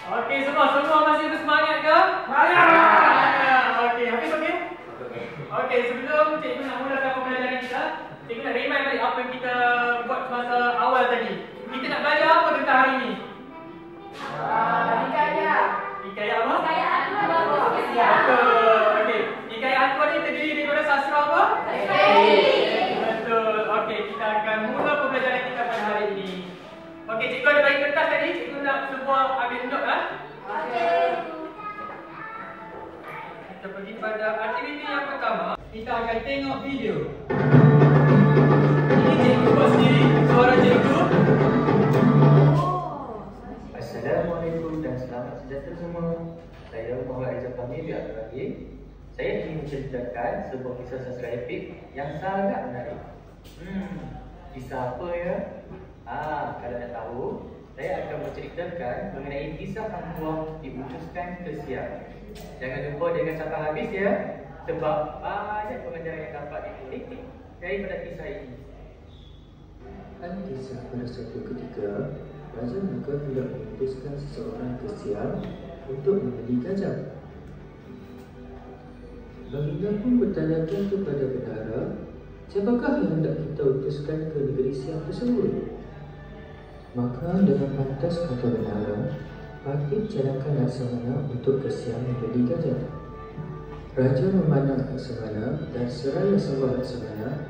Okey, semua masih bersemangat ke? Semangat! Okey, Hafiz okey? Okey, sebelum cikgu nak mulakan pembelajaran kita, cikgu nak remind balik apa yang kita buat masa awal tadi. Kita nak belajar apa tentang hari ini? Hikayat. Hikayat apa? Hikayat Antuan. Betul. Okey, hikayat Antuan ni terdiri daripada sastra apa? Betul. Okey, kita akan mula pembelajaran kita pada hari ini. Okey, cikgu ada bagi kertas tadi, cikgu nak semua ambil note ah. Kita pergi pada aktiviti yang pertama. Kita akan tengok video. Ini cikgu buat sendiri, suara cikgu. Assalamualaikum dan selamat sejahtera semua. Saya Muhammad Rizal Fahmi bin. Saya ingin menceritakan sebuah kisah sastra epik yang sangat menarik. Kisah apa ya? Kalau nak tahu, saya akan menceritakan mengenai kisah Antuan diutuskan ke Siam. Jangan lupa dengan sampai habis ya, sebab banyak pengajaran yang dapat dipetik daripada kisah ini. Ada kisah pada suatu ketika, Raja Melaka hendak mengutuskan seseorang ke Siam untuk membeli gajah. Baginda pun bertanyakan kepada bendahara, siapakah yang hendak kita utuskan ke negeri Siam tersebut? Maka dengan pantas kata bendahara, Patih cadangkan Laksamana untuk ke Siam membeli gajah. Raja memandang Laksamana dan seraya sembah Laksamana,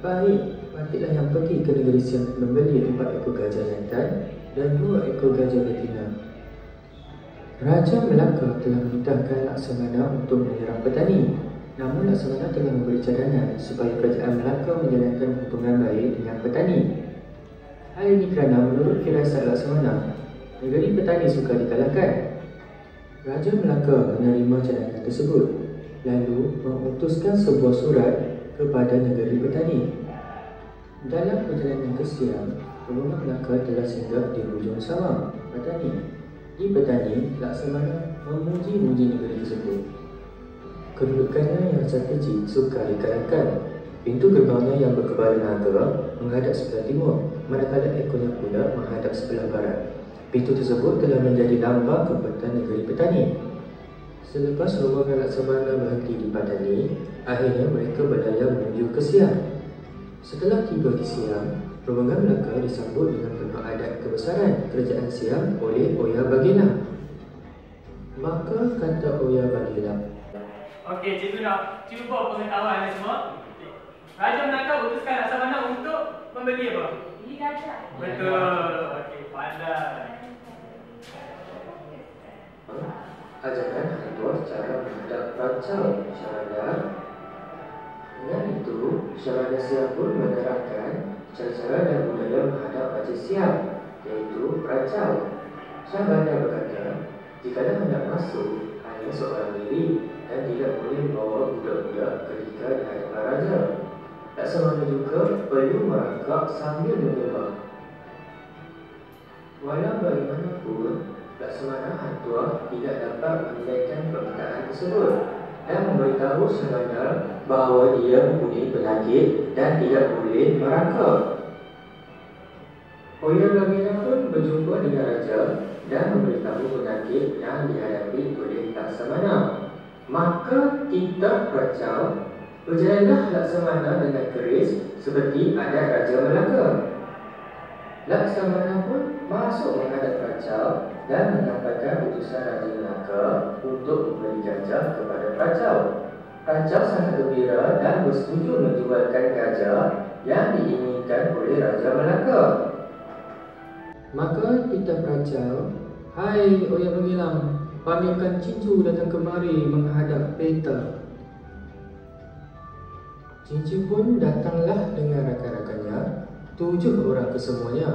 baik, Patihlah yang pergi ke negeri Siam membeli 4 ekor gajah jantan dan 2 ekor gajah betina. Raja Melaka telah memerintahkan Laksamana untuk menyerang petani. Namun Laksamana telah memberi cadangan supaya kerajaan Melaka menjalankan hubungan baik dengan petani. Hal ini kerana menurut firasat Laksamana, negeri petani sukar dikalahkan. Raja Melaka menerima cadangan tersebut, lalu mengutuskan sebuah surat kepada negeri petani. Dalam perjalanan ke Siam, rombongan Melaka telah singgah di hujung sawah petani. Di petani, Laksamana memuji-muji negeri tersebut. Kedudukannya yang strategik sukar dikalahkan. Pintu gerbangnya yang berkepala naga menghadap sebelah timur, manakala ekornya pula menghadap sebelah barat. Pintu tersebut telah menjadi lambang kekuatan negeri petani. Selepas rombongan Laksamana berhenti di petani, akhirnya mereka berdaya menuju ke Siam. Setelah tiba di Siam, rombongan Melaka disambut dengan penuh adat kebesaran kerajaan Siam oleh Oya Baginda. Maka kata Oya Baginda, Okey, cikgu nak cuba pengetahuan anda semua. Raja Melaka utuskan Laksamana untuk membeli apa? Beli gajah. Betul. Okey, pandai. ajarkan Antuan cara menghadap rancau Syarada. Dengan itu, Syarada Siam pun menerangkan cara-cara dan budaya menghadap Raja Siam, iaitu rancau. Syarada berkata, jikalau hendak masuk, hanya seorang diri dan tidak boleh membawa budak-budak ketika di hadapan raja. Laksamana juga perlu merangkak sambil menyembah. Walau bagaimanapun, Laksamana Antuan tidak dapat menilaikan perkataan tersebut dan memberitahu Syarada bahawa dia mempunyai penyakit dan tidak boleh merangkak. Oya Baginda pun berjumpa dengan raja dan memberitahu penyakit yang dihadapi oleh Laksamana. Maka titah rancau, berjalanlah Laksamana dengan keris seperti adat Raja Melaka. Laksamana pun masuk menghadap rancau dan menyampaikan utusan Raja Melaka untuk membeli gajah kepada rancau. Rancau sangat gembira dan bersetuju menjualkan gajah yang diinginkan oleh Raja Melaka. Maka titah rancau, hai Oya Baginda, panggilkan Cincu datang kemari menghadap peta. Cincu pun datanglah dengan rakan-rakannya, 7 orang kesemuanya.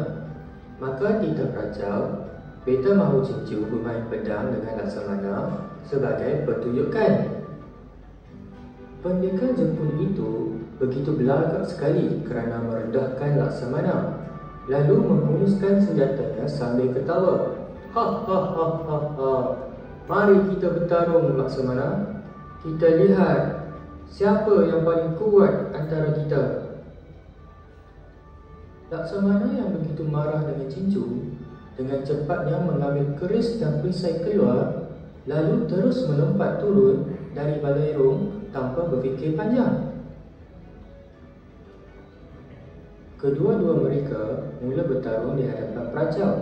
Maka titah rancau, peta mahu Cincu bermain pedang dengan Laksamana sebagai pertunjukan. Pendekar Jepun itu begitu belagak sekali kerana merendahkan Laksamana, lalu menghunuskan senjatanya sambil ketawa. Mari kita bertarung, Laksamana. Kita lihat siapa yang paling kuat antara kita. Laksamana yang begitu marah dengan Cincu dengan cepatnya mengambil keris dan perisai keluar, lalu terus melompat turun dari balerong tanpa berfikir panjang. Kedua-dua mereka mula bertarung di hadapan peracau.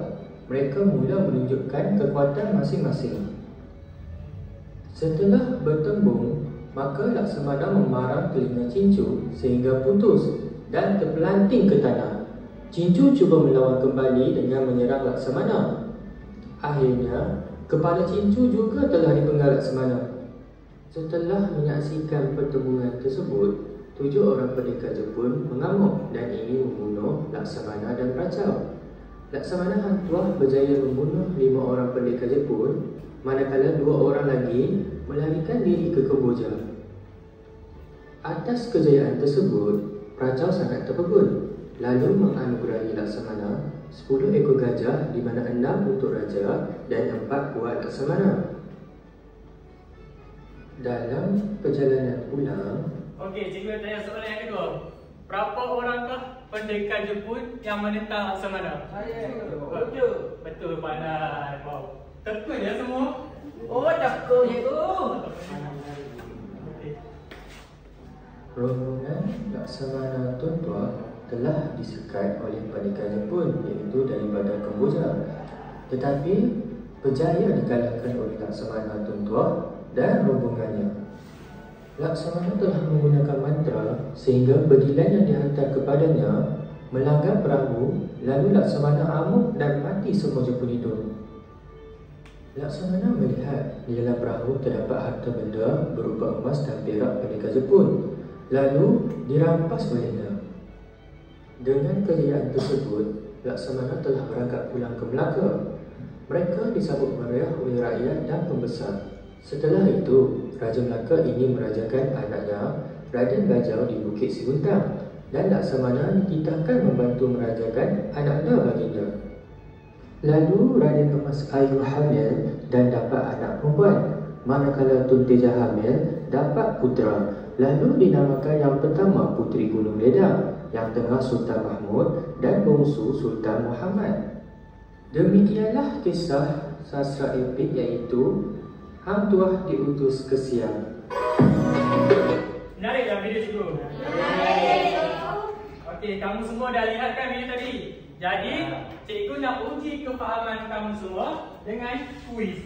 Mereka mula menunjukkan kekuatan masing-masing. Setelah bertembung, maka Laksamana memarang telinga Cincu sehingga putus dan terpelanting ke tanah. Cincu cuba melawan kembali dengan menyerang Laksamana. Akhirnya, kepala Cincu juga telah dipenggal Laksamana. Setelah menyaksikan pertembungan tersebut, 7 orang pendekar Jepun mengamuk dan ingin membunuh Laksamana dan peracau. Laksamana Hang Tuah berjaya membunuh 5 orang pendekar Jepun, manakala 2 orang lagi melarikan diri ke Kemboja. Atas kejayaan tersebut, peracau sangat terpegun, lalu menganugerahi Laksamana 10 ekor gajah, di mana 6 untuk raja dan 4 buat Laksamana. Dalam perjalanan pulang, Okey, cikgu tanya soalan yang kedua. Berapa orangkah pendekar Jepun yang menentang Laksamana? Saya. Betul, pandai. Wow. Tekun ya semua? Oh, takut itu. Okey. rombongan Laksamana Tun Tuah telah disekat oleh pendekar Jepun, iaitu daripada Kemboja. Tetapi berjaya dikalahkan oleh Laksamana Tun Tuah dan rombongannya. Laksamana telah menggunakan mantra sehingga bedilan yang dihantar kepadanya melanggar perahu, lalu Laksamana amuk dan mati semua Jepun itu. Laksamana melihat di dalam perahu terdapat harta benda berupa emas dan perak pendekar Jepun, lalu dirampas olehnya. Dengan kejayaan tersebut, Laksamana telah berangkat pulang ke Melaka. Mereka disambut meriah oleh rakyat dan pembesar. Setelah itu, Raja Melaka ingin merajakan anaknya, Raden Bajau di Bukit Siguntang, dan Laksamana dititahkan membantu merajakan anaknya baginda. Lalu Raden Emas Ayu hamil dan dapat anak perempuan, manakala Tun Teja hamil dapat putera. Lalu dinamakan yang pertama Puteri Gunung Ledang, yang tengah Sultan Mahmud dan bongsu Sultan Muhammad. Demikianlah kisah sastra epik iaitu Hang Tuah diutus ke Siam. Menarik tak video cikgu? Okey, kamu semua dah lihat kan video tadi? Jadi, cikgu nak uji kefahaman kamu semua dengan kuis.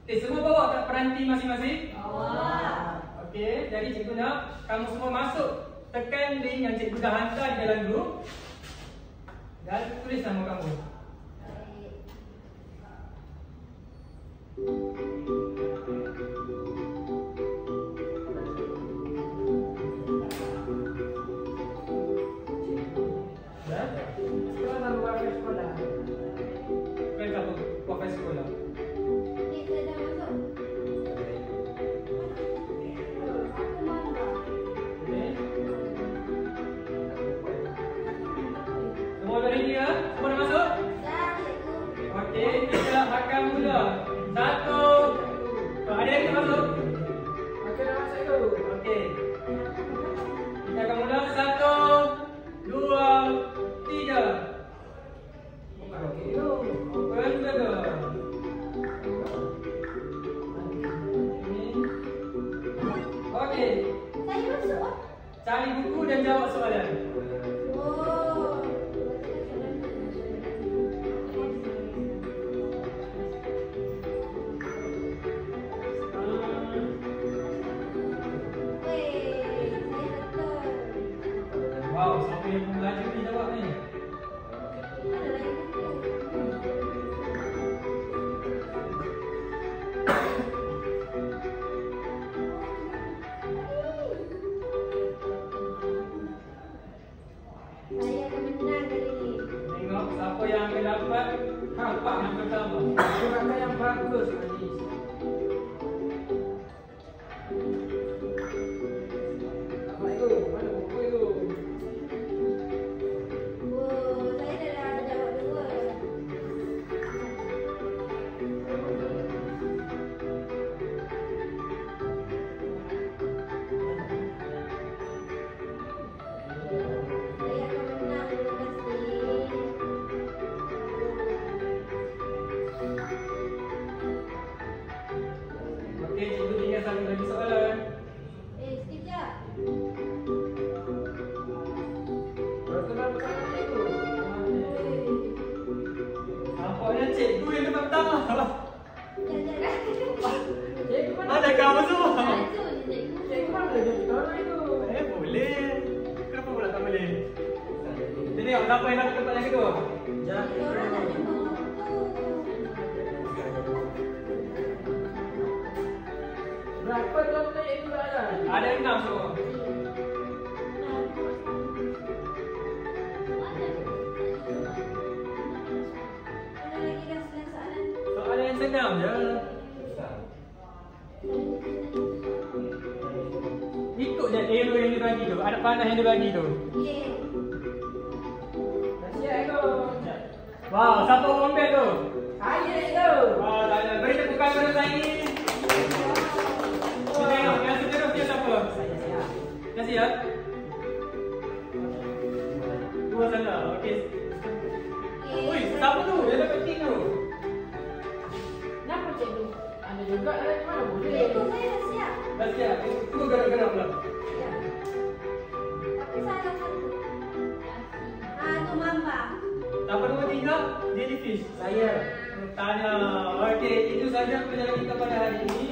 Okey, semua bawa tak peranti masing-masing? Bawa. Okey, jadi cikgu nak kamu semua masuk, tekan link yang cikgu dah hantar di dalam grup dan tulis nama kamu. Cari buku dan jawab soalan. Wow, siapa yang melaju ni jawab ni? Siapa yang akan dapat hampa yang pertama? Siapa yang bagus tadi? Apa itu? Mana buku itu? Saya dah jawab dua. Saya akan menang pasti. bagi soalan. Sekejap. Berapa sama cikgu? Nampaknya cikgu yang depan pertama. Jangan. Cikgu mana? Mana kamu semua? Satu je cikgu. Cikgu mana dia orang itu? Boleh. Kenapa pula tak boleh? Jadi siapa yang dapat tempat yang kedua? Orang tak jumpa waktu. Berapa total cikgu ada? Ada 6 semua. Ada lagi dah soalan. Soalan yang senang je. Ikut je arrow yang dia bagi tu. Ada panah yang dia bagi tu. Okey. Nasihat itu. Wow, siapa orang best tu? Saya itu. Wah, tak ada. Beri tepukan kepada saya ni. Kita tengok yang seterusnya siapa? Saya siap. Terima kasih ya. Dua salah. Okey. Ui, siapa tu? Dia dapat ting tu. Kenapa cikgu? Anda juga lah, mana boleh? Cikgu saya dah siap. Dah siap. Tunggu gerak-gerak pula. Siap. Tapi salah satu. Tu mamba. Siapa nombor 3? Jellyfish. Saya. Tanya. Okey, itu saja pelajaran kita pada hari ini.